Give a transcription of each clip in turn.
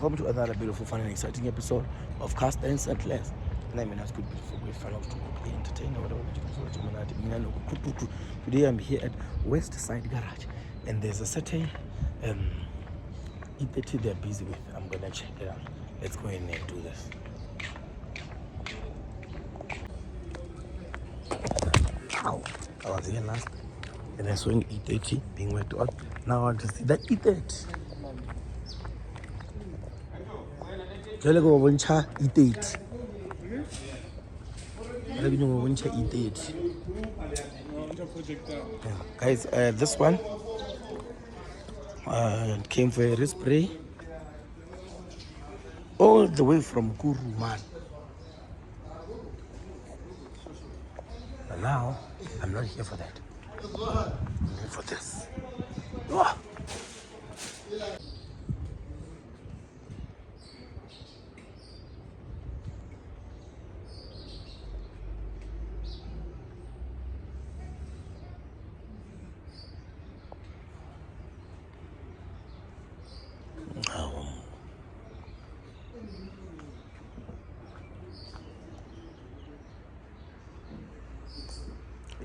welcome to another beautiful, fun and exciting episode of Cast and Settlers. And I good beautiful, great fun of to be entertained or whatever. Today I'm here at Westside Garage, and there's a certain E30 they're busy with. I'm gonna check it out. Let's go in and do this. I was here last and I saw an E30 being worked on. Now I want to see that E30. Jwale go bontsha E30. Yeah, guys, this one came for a spray all the way from Guru, man. But now I'm not here for that. I'm here for this. Oh.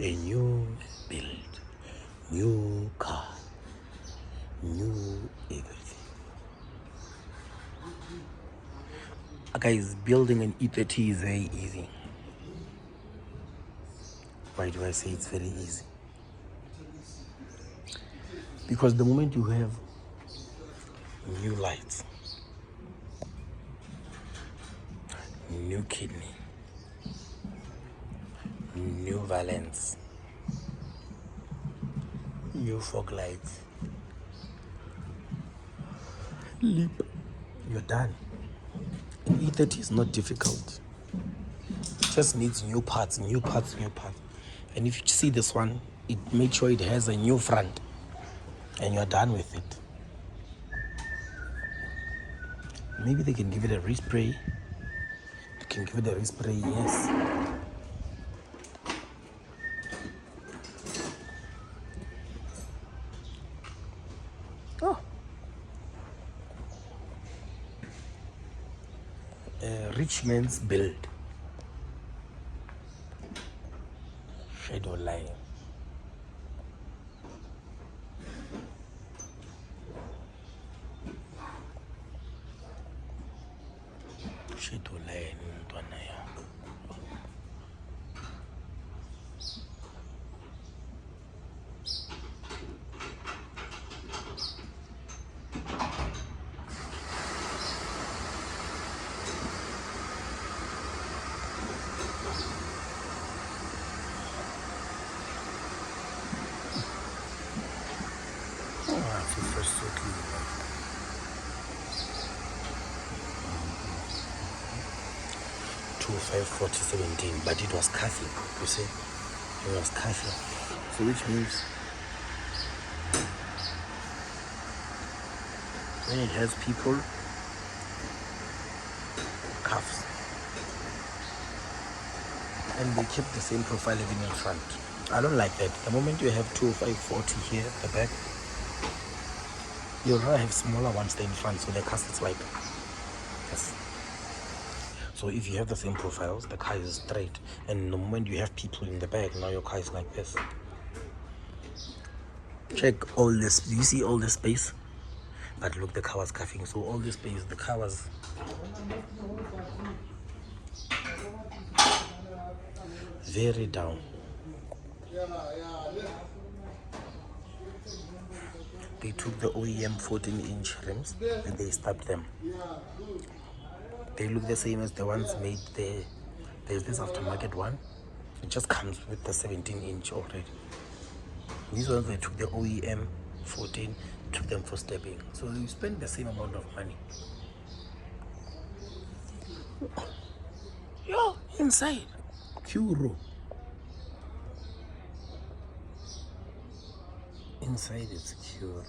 A new build, new car, new everything. Guys, building an E30 is very easy. Why do I say it's very easy? Because the moment you have new lights, new kidney, new valence, new fog lights, leap, you're done. An E30 is not difficult. It just needs new parts, new parts, new parts. And if you see this one, it make sure it has a new front, and you're done with it. Maybe they can give it a respray. They can give it a respray, yes. Oh. Rich man's build. Shadow line. Shadow line. First so clean. 254017, but it was coughing. You see, it was coughing. So which means when it has people, coughs, and they keep the same profile even in front. I don't like that. The moment you have 2540 here at the back, you'll rather have smaller ones there in front, so the car sits like yes. So if you have the same profiles, the car is straight, and the moment you have people in the back, now your car is like this. Check all this. Do you see all this space? But look, the car was coughing, so all this space, the car was very down. They took the OEM 14-inch rims and they stabbed them. They look the same as the ones made there. There's this aftermarket one. It just comes with the 17-inch already. These ones, they took the OEM 14, took them for stabbing. So you spend the same amount of money. Yo, inside. Curo. Inside it's secure.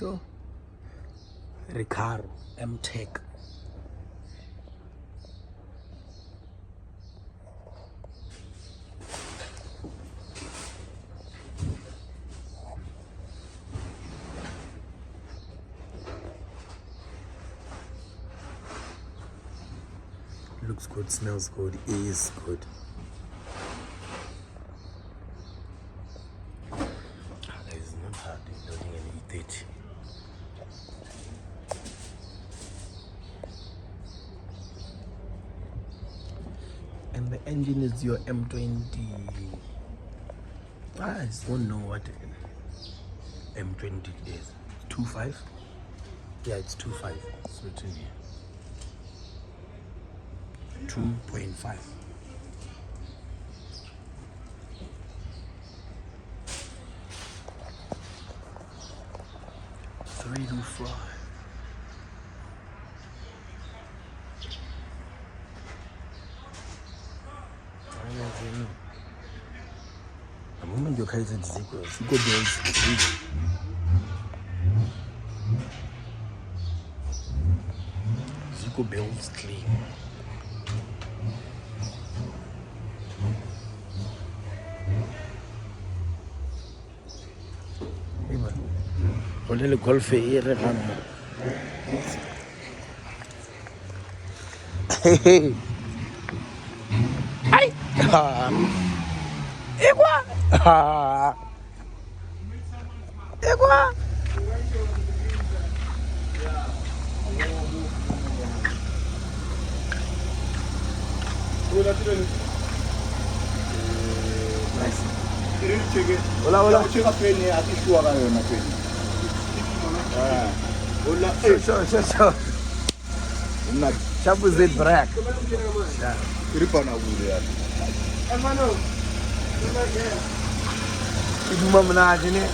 Yo, Ricardo, M-Tech. looks good, smells good, is good. It's not hard loading an E30. And the engine is your M20. I just don't know what M20 is. 2.5? Yeah, it's 2.5. It's written here. 2.5. Three to five. The moment you're crazy, Ziko builds Ziko builds clean. Only golf here. Hey. Hi. Egwa. Egwa. Nice. Hola, hola. Sure. Chapu zit brak. Iduma mnaji ne.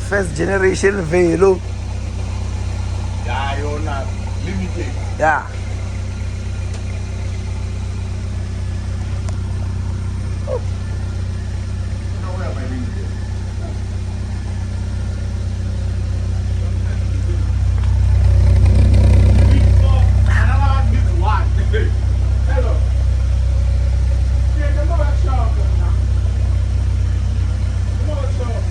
First generation Velo. Yeah, you're not limited. Yeah. Where am I limited? Hello. Yeah, come on, shop. Come on, shop.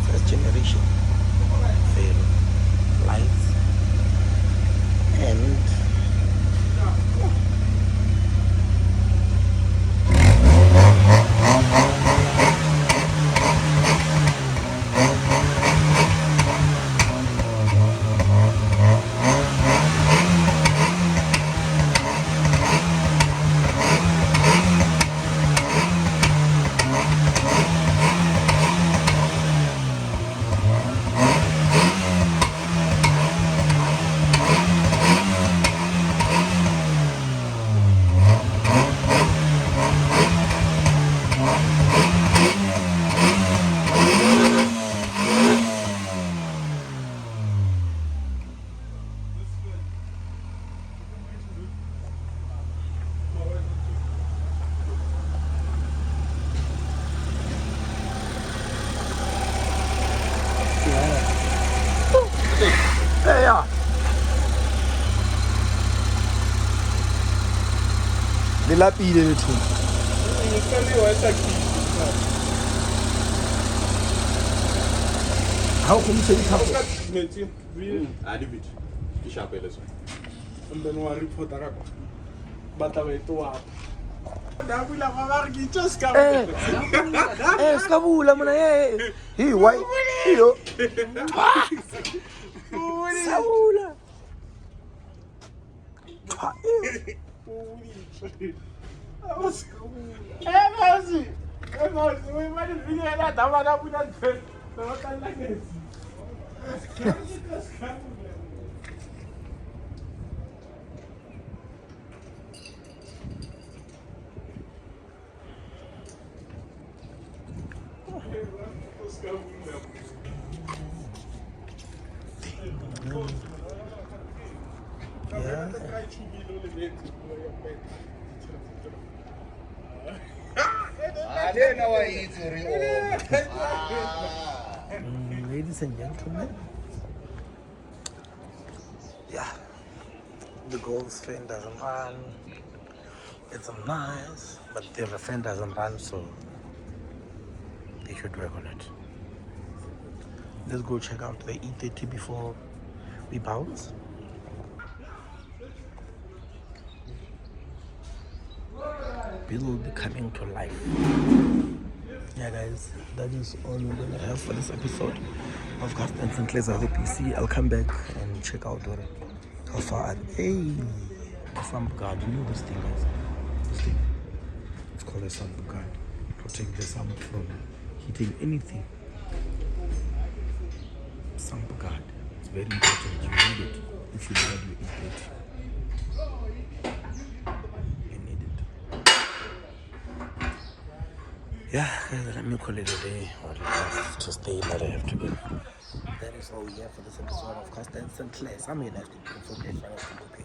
First generation Velo. Lights. And hey, yeah. The lapide le thu. How come you say it happen? I leave it. You shall pay this one. And then one report but I went to what? Skabula mna Hey, why? Yo. Sabula. Yeah. Ladies and gentlemen, yeah, the Gold's fan doesn't run. It's nice, but the fan doesn't run, so they should work on it. Let's go check out the E30 before we bounce. Build coming to life. Yeah, guys, that is all we're gonna have for this episode of Cast and St. Clair's. I hope you see. I'll come back and check out how far. Hey, the sump guard. You know this thing, guys. This thing. It's called a sump guard. Protect the sump from hitting anything. Sump guard. It's very important. You need it if you ride your E30. You need it. Yeah, guys, let me call it a day. Or just stay that I have to go. That is all we have for this episode of Cast and St. Clair's. I'm your nasty king for Nkupi.